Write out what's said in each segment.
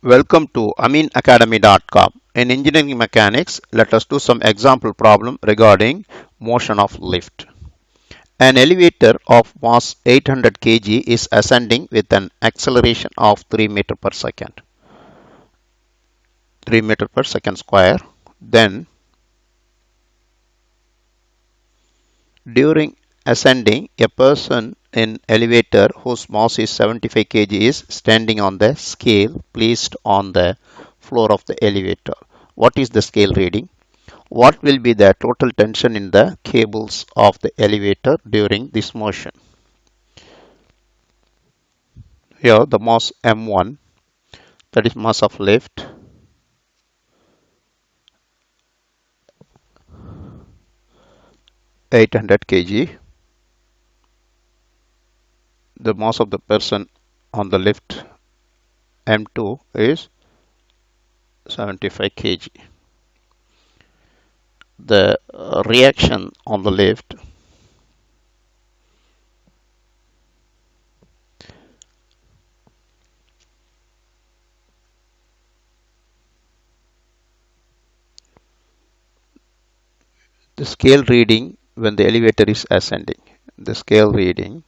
Welcome to aminacademy.com. In engineering mechanics, let us do some example problem regarding motion of lift. An elevator of mass 800 kg is ascending with an acceleration of 3 meter per second, 3 meter per second square. Then, during ascending, a person in elevator whose mass is 75 kg is standing on the scale placed on the floor of the elevator. What is the scale reading? What will be the total tension in the cables of the elevator during this motion? Here the mass M1, that is mass of lift, (800 kg). The mass of the person on the lift M2 is 75 kg. The reaction on the lift the scale reading when the elevator is ascending. The scale reading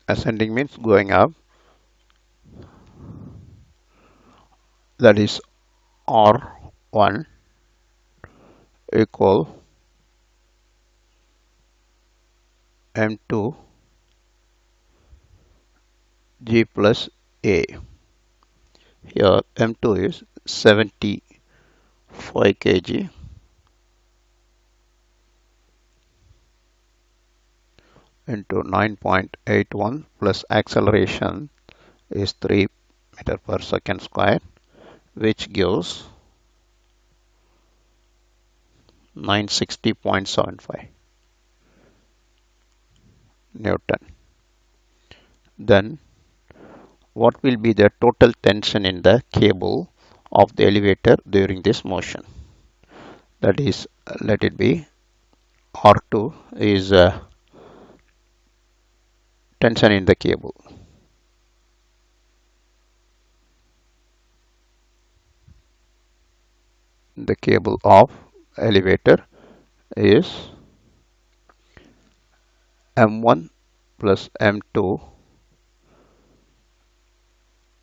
ascending means going up, that is R1 equal M2 G plus A. Here M2 is 75 kg into 9.81 plus acceleration is 3 meter per second square, which gives 960.75 Newton. Then what will be the total tension in the cable of the elevator during this motion? That is, let it be R2 is tension in the cable. The cable of elevator is M1 plus M2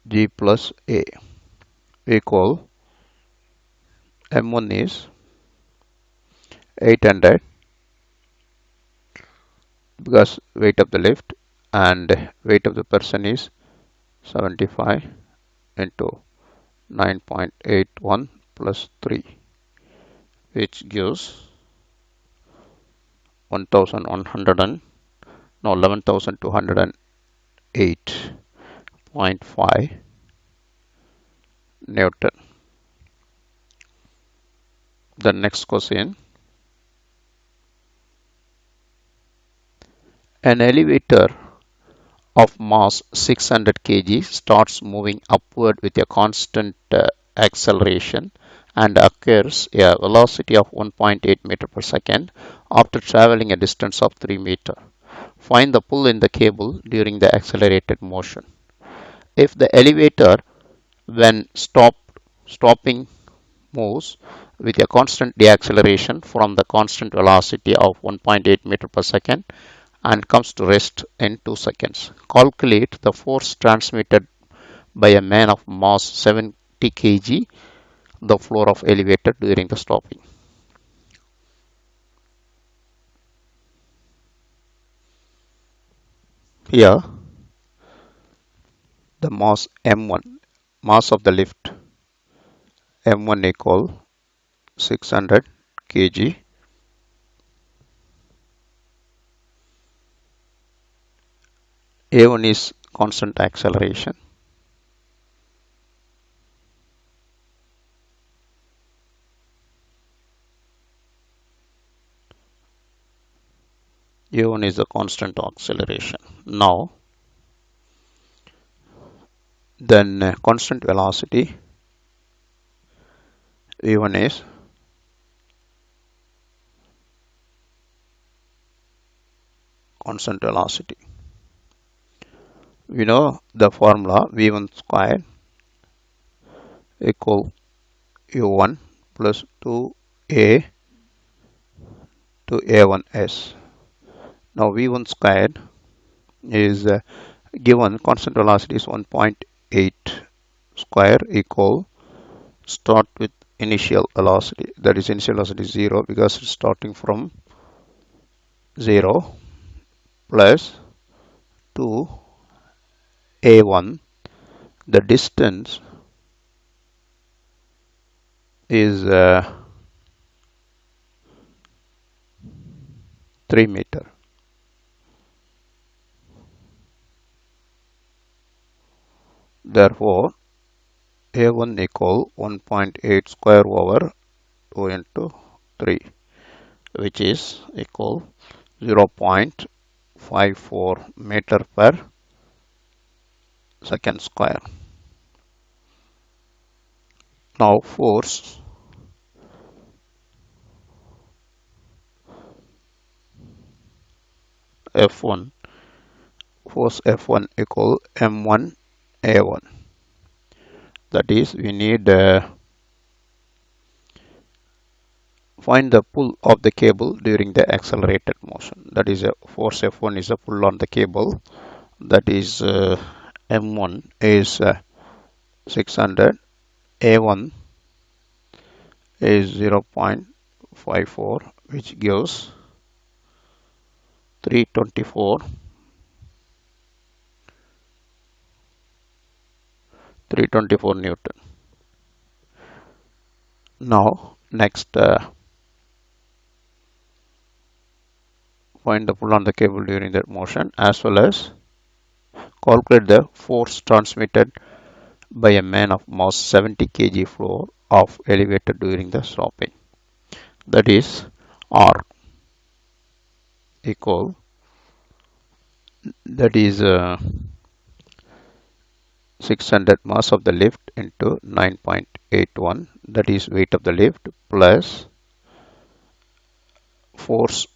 G plus A equal M1 is 800 because weight of the lift and weight of the person is 75 into 9.81 plus 3, which gives 11,208.5 Newton. The next question. An elevator of mass 600 kg starts moving upward with a constant acceleration and occurs a velocity of 1.8 meter per second after traveling a distance of 3 meter. Find the pull in the cable during the accelerated motion. If the elevator when stopping moves with a constant deceleration from the constant velocity of 1.8 meter per second and comes to rest in 2 seconds. Calculate the force transmitted by a man of mass 70 kg the floor of elevator during the stopping. Here the mass M1, mass of the lift M1 equal 600 kg. A1 is constant acceleration. A1 is the constant acceleration. Now, then constant velocity V1 is constant velocity. We know the formula V1 squared equal U1 plus 2A to A1S. Now V1 squared is given constant velocity is 1.8 square equal start with initial velocity, that is initial velocity is 0 because it's starting from 0 plus 2A1. The distance is 3 meter. Therefore A1 equal 1.8 square over 2 into 3, which is equal 0.54 meter per second square. Now force F1 equal M1 A1. That is, we need find the pull of the cable during the accelerated motion. That is, force F1 is a pull on the cable. That is M1 is 600, A1 is 0.54, which gives 324 Newton. Now next find the pull on the cable during that motion, as well as calculate the force transmitted by a man of mass 70 kg floor of elevator during the stopping. That is R equal, that is 600 mass of the lift into 9.81, that is weight of the lift, plus force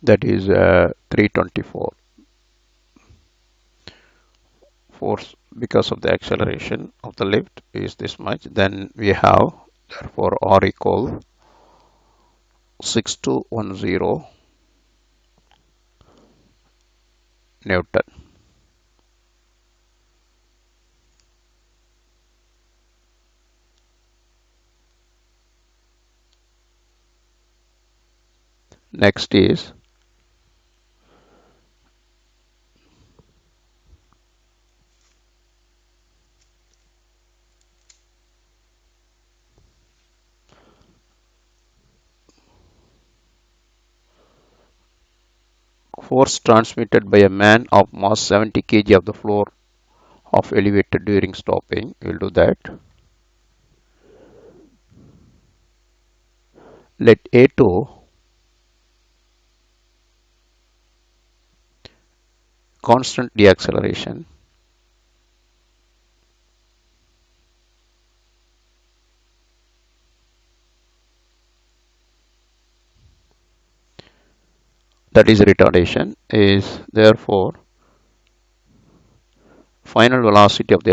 that is 324. Force because of the acceleration of the lift is this much. Then we have, therefore R equal 6210 Newton. Next is force transmitted by a man of mass 70 kg of the floor of elevator during stopping. We'll do that. Let A2 constant deceleration, that is retardation, is therefore final velocity of the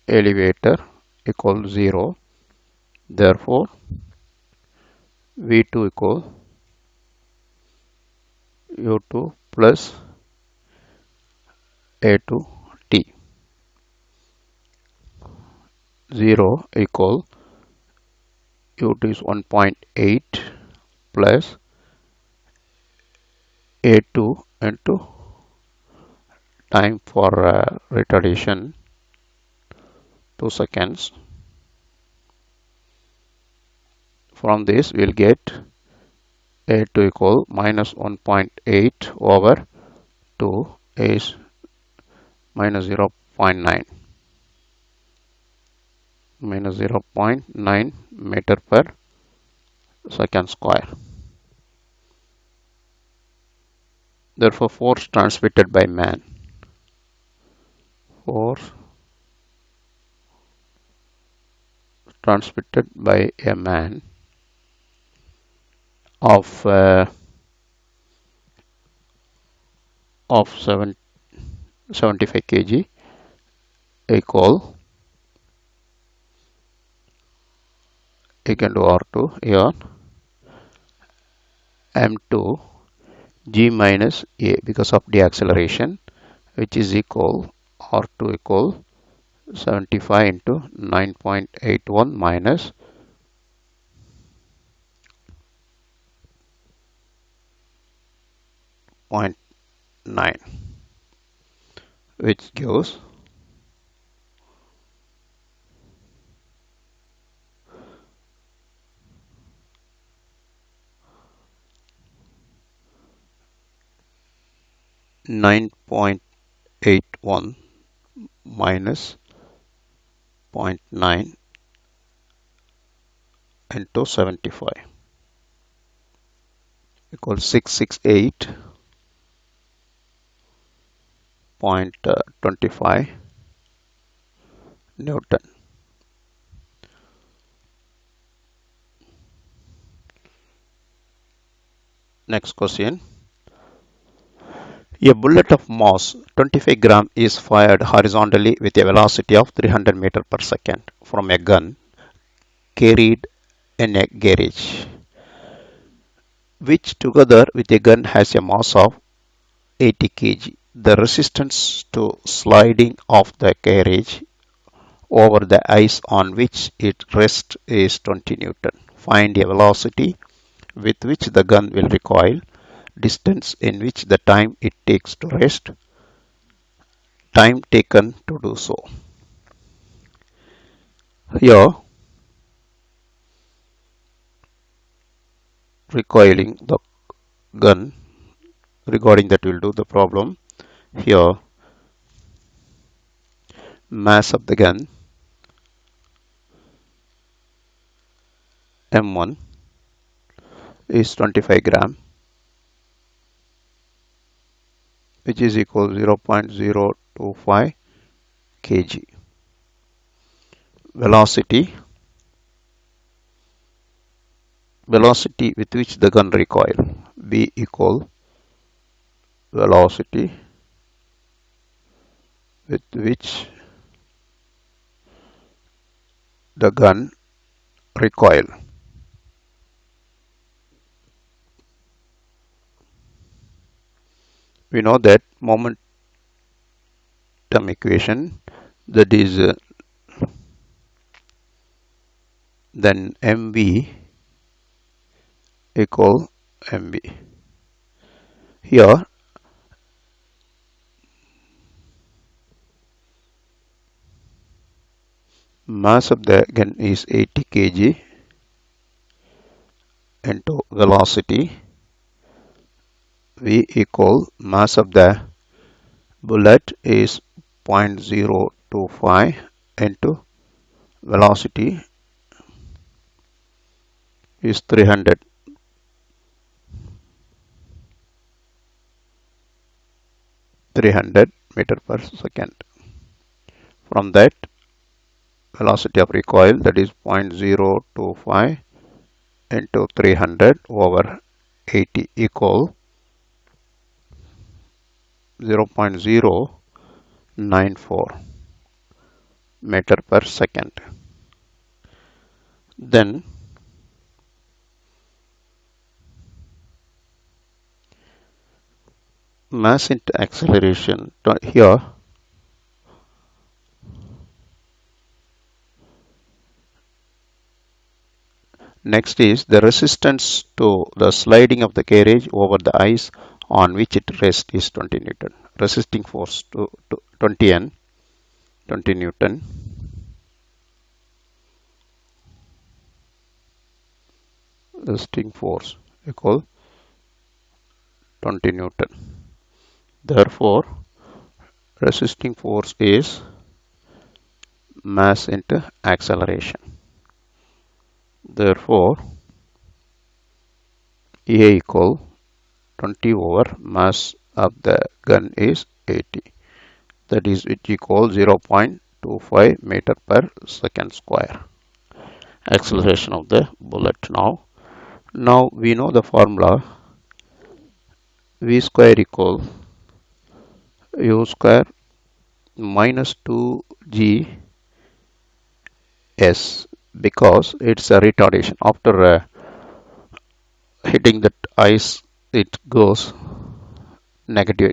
elevator equals 0. Therefore V2 equal U2 plus A2T. 0 equal U2 is 1.8 plus A2 into time for retardation 2 seconds. From this we'll get A2 equal minus 1.8 over 2 is minus 0.9 meter per second square. Therefore, force transmitted by man, force transmitted by a man of of 75 kg equal to R2 here M2 G minus A because of the acceleration, which is equal R2 equal 75 into 9.81 minus 0.9, which gives 9.81 minus 0.9 into 75 equals 668.25 Newton. Next question. A bullet of mass 25 gram is fired horizontally with a velocity of 300 meter per second from a gun carried in a garage, which together with a gun has a mass of 80 kg. The resistance to sliding of the carriage over the ice on which it rests is 20 Newton. Find a velocity with which the gun will recoil, distance in which the time it takes to rest, time taken to do so. Here, recoiling the gun, regarding that we'll do the problem. Here, mass of the gun M1 is 25 gram, which is equal to 0.025 kg. Velocity with which the gun recoil, V equal velocity with which the gun recoil. We know that momentum equation, that is then mv equal mv. Here mass of the gun is 80 kg into velocity, V equal mass of the bullet is 0.025 into velocity is 300 meter per second. From that, velocity of recoil, that is 0.025 into 300 over 80 equal 0.094 meter per second. Then mass into acceleration, here next is the resistance to the sliding of the carriage over the ice on which it rests is 20 Newton. Resisting force to 20 Newton. Resisting force equal 20 Newton. Therefore, resisting force is mass into acceleration. Therefore, A equal 20 over mass of the gun is 80. That is, which equals 0.25 meter per second square. Acceleration of the bullet. Now we know the formula. V square equal U square minus 2G S, because it's a retardation. After hitting that ice, it goes negative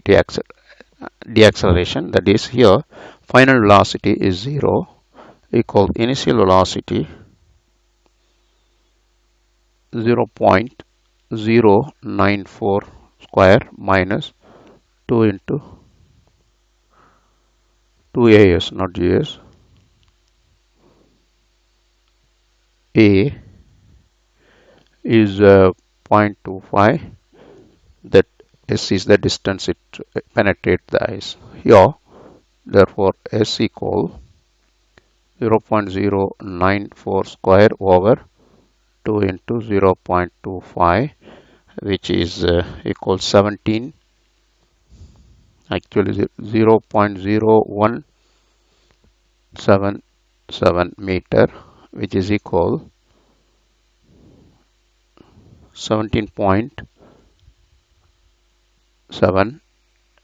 deacceleration. That is, here final velocity is 0 equal initial velocity 0.094 square minus 2 into 2as, not gs. A is 0.25. That S is the distance it penetrates the ice. Here, therefore, S equal 0.094 square over 2 into 0.25, which is equal 17, actually 0.0177 meter, which is equal 17.7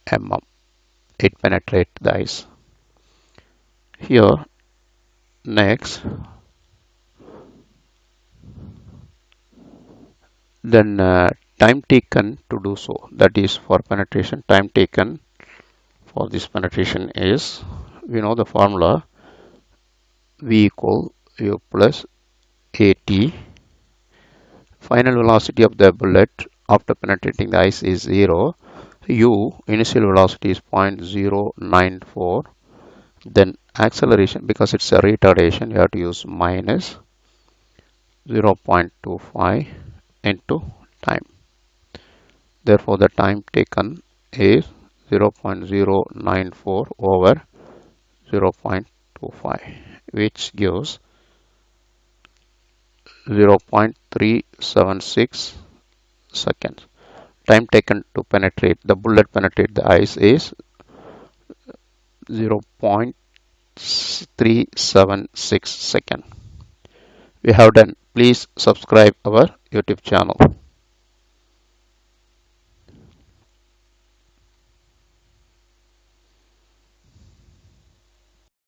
mm. It penetrates the ice. Here, next, then time taken to do so, that is for penetration, time taken for this penetration is, we know the formula, V equal U plus AT. Final velocity of the bullet after penetrating the ice is 0. U initial velocity is 0.094. Then acceleration, because it's a retardation, you have to use minus 0.25 into time. Therefore, the time taken is 0.094 over 0.25, which gives 0.376 seconds. Time taken to penetrate the bullet penetrate the ice is 0.376 seconds. We have done. Please subscribe our YouTube channel.